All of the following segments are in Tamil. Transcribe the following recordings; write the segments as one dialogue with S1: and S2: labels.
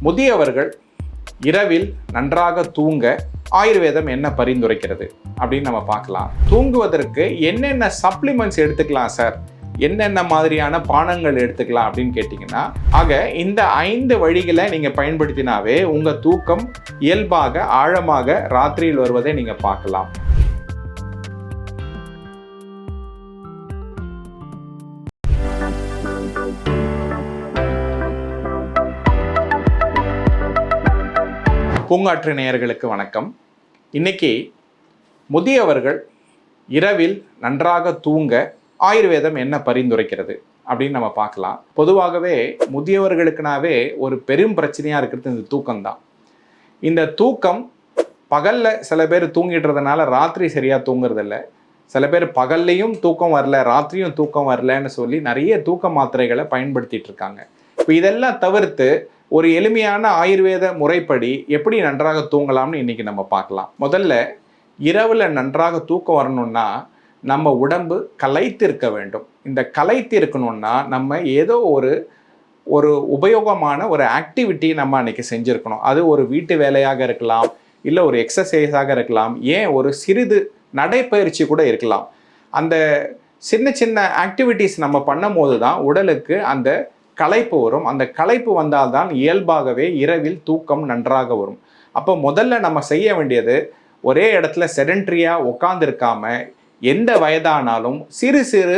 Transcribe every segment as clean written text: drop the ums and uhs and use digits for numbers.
S1: முதியவர்கள் இரவில் நன்றாக தூங்க ஆயுர்வேதம் என்ன பரிந்துரைக்கிறது அப்படின்னு நம்ம பார்க்கலாம். தூங்குவதற்கு என்னென்ன சப்ளிமெண்ட்ஸ் எடுத்துக்கலாம் சார், என்னென்ன மாதிரியான பானங்கள் எடுத்துக்கலாம் அப்படின்னு கேட்டிங்கன்னா, ஆக இந்த 5 வழிகளை நீங்கள் பயன்படுத்தினாவே உங்கள் தூக்கம் இயல்பாக ஆழமாக ராத்திரியில் வருவதை நீங்கள் பார்க்கலாம். பூங்காற்று நேயர்களுக்கு வணக்கம். இன்னைக்கு முதியவர்கள் இரவில் நன்றாக தூங்க ஆயுர்வேதம் என்ன பரிந்துரைக்கிறது அப்படின்னு நம்ம பார்க்கலாம். பொதுவாகவே முதியவர்களுக்குனாவே ஒரு பெரும் பிரச்சனையாக இருக்கிறது இந்த தூக்கம்தான். இந்த தூக்கம் பகலில் சில பேர் தூங்கிடுறதுனால ராத்திரி சரியாக தூங்குறதில்ல, சில பேர் பகல்லையும் தூக்கம் வரல ராத்திரியும் தூக்கம் வரலன்னு சொல்லி நிறைய தூக்க மாத்திரைகளை பயன்படுத்திட்டு இருக்காங்க. இப்போ இதெல்லாம் தவிர்த்து ஒரு எளிமையான ஆயுர்வேத முறைப்படி எப்படி நன்றாக தூங்கலாம்னு இன்னைக்கு நம்ம பார்க்கலாம். முதல்ல இரவில் நன்றாக தூக்கம் வரணும்னா நம்ம உடம்பு களைத்து இருக்க வேண்டும். இந்த களைத்து இருக்கணும்னா நம்ம ஏதோ ஒரு உபயோகமான ஒரு ஆக்டிவிட்டி நம்ம அன்னைக்கு செஞ்சுருக்கணும். அது ஒரு வீட்டு வேலையாக இருக்கலாம், இல்லை ஒரு எக்ஸசைஸாக இருக்கலாம், ஏன் ஒரு சிறிது நடைப்பயிற்சி கூட இருக்கலாம். அந்த சின்ன சின்ன ஆக்டிவிட்டிஸ் நம்ம பண்ணும் போது தான் உடலுக்கு அந்த களைப்பு வரும். அந்த களைப்பு வந்தால்தான் இயல்பாகவே இரவில் தூக்கம் நன்றாக வரும். அப்போ முதல்ல நம்ம செய்ய வேண்டியது, ஒரே இடத்துல செடென்ட்ரியாக உட்காந்துருக்காம எந்த வயதானாலும் சிறு சிறு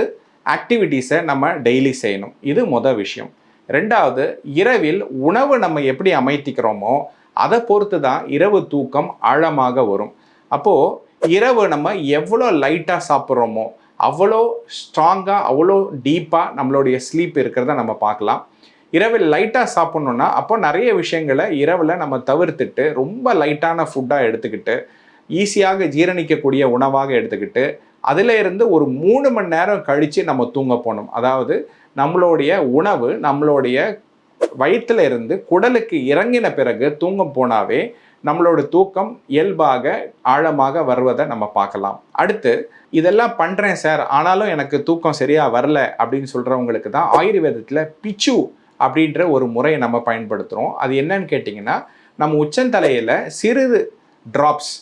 S1: ஆக்டிவிட்டீஸை நம்ம டெய்லி செய்யணும். இது முதல் விஷயம். ரெண்டாவது, இரவில் உணவு நம்ம எப்படி அமைத்திக்கிறோமோ அதை பொறுத்து தான் இரவு தூக்கம் ஆழமாக வரும். அப்போது இரவு நம்ம எவ்வளோ லைட்டாக சாப்பிட்றோமோ அவ்வளோ ஸ்ட்ராங்காக அவ்வளோ டீப்பாக நம்மளுடைய ஸ்லீப் இருக்கிறத நம்ம பார்க்கலாம். இரவில் லைட்டாக சாப்பிட்ணுன்னா அப்போ நிறைய விஷயங்களை இரவில் நம்ம தவிர்த்துட்டு ரொம்ப லைட்டான ஃபுட்டாக எடுத்துக்கிட்டு ஈஸியாக ஜீரணிக்கக்கூடிய உணவாக எடுத்துக்கிட்டு அதில் இருந்து ஒரு 3 மணி நேரம் கழித்து நம்ம தூங்க போகணும். அதாவது நம்மளுடைய உணவு நம்மளுடைய வயிற்றில் இருந்து குடலுக்கு இறங்கின பிறகு தூங்க போனாவே நம்மளோட தூக்கம் இயல்பாக ஆழமாக வருவதை நம்ம பார்க்கலாம். அடுத்து, இதெல்லாம் பண்ணுறேன் சார் ஆனாலும் எனக்கு தூக்கம் சரியாக வரல அப்படின்னு சொல்கிறவங்களுக்கு தான் ஆயுர்வேதத்தில் பிச்சு அப்படின்ற ஒரு முறையை நம்ம பயன்படுத்துகிறோம். அது என்னன்னு கேட்டிங்கன்னா, நம்ம உச்சந்தலையில் சிறிது ட்ராப்ஸ்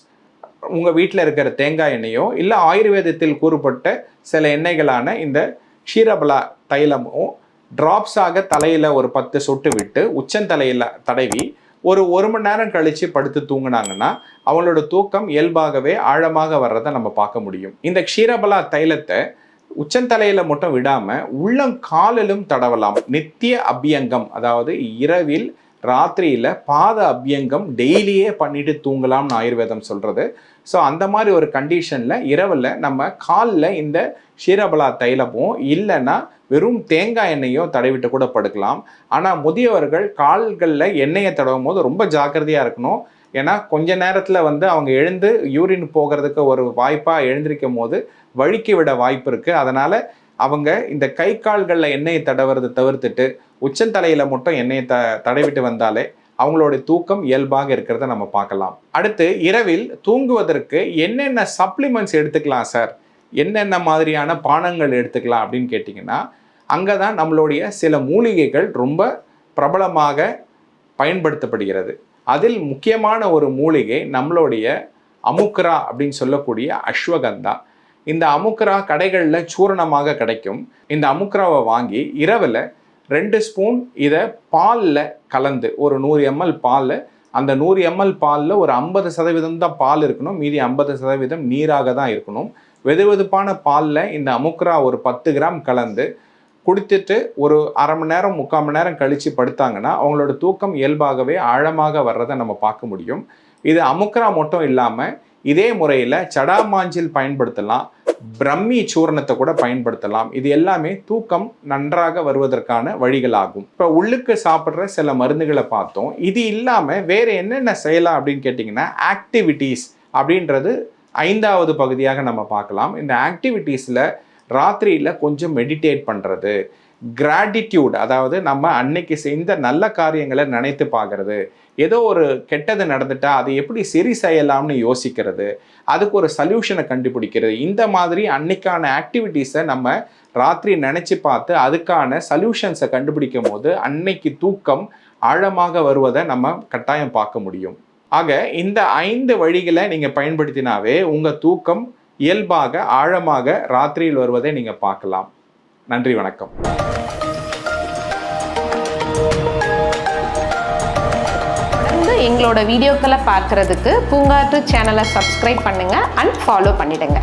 S1: உங்கள் வீட்டில் இருக்கிற தேங்காய் எண்ணெயோ இல்லை ஆயுர்வேதத்தில் கூறப்பட்ட சில எண்ணெய்களான இந்த க்ஷீரபலா தைலமோ ட்ராப்ஸாக தலையில் ஒரு 10 சொட்டு விட்டு உச்சந்தலையில் தடவி ஒரு மணி நேரம் கழித்து படுத்து தூங்கினாங்கன்னா அவங்களோட தூக்கம் இயல்பாகவே ஆழமாக வர்றதை நம்ம பார்க்க முடியும். இந்த க்ஷீரபலா தைலத்தை உச்சந்தலையில் மட்டும் விடாமல் உள்ளங்காலிலும் தடவலாம். நித்திய அபியங்கம், அதாவது இரவில் ராத்திரியில் பாத அபியங்கம் டெய்லியே பண்ணிட்டு தூங்கலாம்னு ஆயுர்வேதம் சொல்கிறது. ஸோ அந்த மாதிரி ஒரு கண்டிஷனில் இரவில் நம்ம காலில் இந்த க்ஷீரபலா தைலமும் இல்லைன்னா வெறும் தேங்காய் எண்ணெயோ தடவிட்டு கூட படுக்கலாம். ஆனால் முதியவர்கள் கால்களில் எண்ணெயை தடவும் போது ரொம்ப ஜாக்கிரதையாக இருக்கணும். ஏன்னா கொஞ்ச நேரத்தில் அவங்க எழுந்து யூரின் போகிறதுக்கு ஒரு வாய்ப்பாக எழுந்திருக்கும் போது வழுக்கி விட வாய்ப்பு இருக்குது. அதனால் அவங்க இந்த கை கால்களில் எண்ணெயை தடவுறதை தவிர்த்துட்டு உச்சந்தலையில் மட்டும் எண்ணெயை தடவிட்டு வந்தாலே அவங்களோட தூக்கம் இயல்பாக இருக்கிறத நம்ம பார்க்கலாம். அடுத்து, இரவில் தூங்குவதற்கு என்னென்ன சப்ளிமெண்ட்ஸ் எடுத்துக்கலாம் சார், என்னென்ன மாதிரியான பானங்கள் எடுத்துக்கலாம் அப்படின்னு கேட்டிங்கன்னா, அங்கே தான் நம்மளுடைய சில மூலிகைகள் ரொம்ப பிரபலமாக பயன்படுத்தப்படுகிறது. அதில் முக்கியமான ஒரு மூலிகை நம்மளுடைய அமுக்ரா அப்படின்னு சொல்லக்கூடிய அஸ்வகந்தா. இந்த அமுக்ரா கடைகளில் சூரணமாக கிடைக்கும். இந்த அமுக்ராவை வாங்கி இரவில் 2 ஸ்பூன் இதை பாலில் கலந்து ஒரு 100 ml பால், அந்த 100 ml பாலில் ஒரு 50% தான் பால் இருக்கணும், மீதி 50% நீராக தான் இருக்கணும். வெதுவெதுப்பான பாலில் இந்த அமுக்ரா ஒரு 10 கிராம் கலந்து குடித்துட்டு ஒரு அரை மணி நேரம் 3/4 மணி நேரம் கழித்து படுத்தாங்கன்னா அவங்களோட தூக்கம் இயல்பாகவே ஆழமாக வர்றதை நம்ம பார்க்க முடியும். இது அமுக்ரா மட்டும் இல்லாமல் இதே முறையில் சடாமாஞ்சில் பயன்படுத்தலாம், பிரம்மி சூர்ணத்தை கூட பயன்படுத்தலாம். இது எல்லாமே தூக்கம் நன்றாக வருவதற்கான வழிகளாகும். இப்போ உள்ளுக்கு சாப்பிட்ற சில மருந்துகளை பார்த்தோம். இது இல்லாமல் வேறு என்னென்ன செய்யலாம் அப்படின்னு கேட்டிங்கன்னா, ஆக்டிவிட்டீஸ் அப்படின்றது 5வது பகுதியாக நம்ம பார்க்கலாம். இந்த ஆக்டிவிட்டீஸில் ராத்திரியில் கொஞ்சம் மெடிடேட் பண்ணுறது, கிராட்டிடியூட், அதாவது நம்ம அன்னைக்கு செய்த நல்ல காரியங்களை நினைத்து பார்க்கறது, ஏதோ ஒரு கெட்டது நடந்துட்டா அதை எப்படி சரி செய்யலாம்னு யோசிக்கிறது, அதுக்கு ஒரு சொல்யூஷனை கண்டுபிடிக்கிறது, இந்த மாதிரி அன்னைக்கான ஆக்டிவிட்டீஸை நம்ம ராத்திரி நினச்சி பார்த்து அதுக்கான சொல்யூஷன்ஸை கண்டுபிடிக்கும் போது அன்னைக்கு தூக்கம் ஆழமாக வருவதை நம்ம கட்டாயம் பார்க்க முடியும். ஆக இந்த 5 வழிகளை நீங்கள் பயன்படுத்தினாவே உங்கள் தூக்கம் இயல்பாக ஆழமாக ராத்திரியில் வருவதை நீங்கள் பார்க்கலாம். நன்றி, வணக்கம்.
S2: எங்களோட வீடியோக்களை பார்க்கறதுக்கு பூங்காற்று சேனலை சப்ஸ்கிரைப் பண்ணுங்கள் அண்ட் ஃபாலோ பண்ணிடுங்க.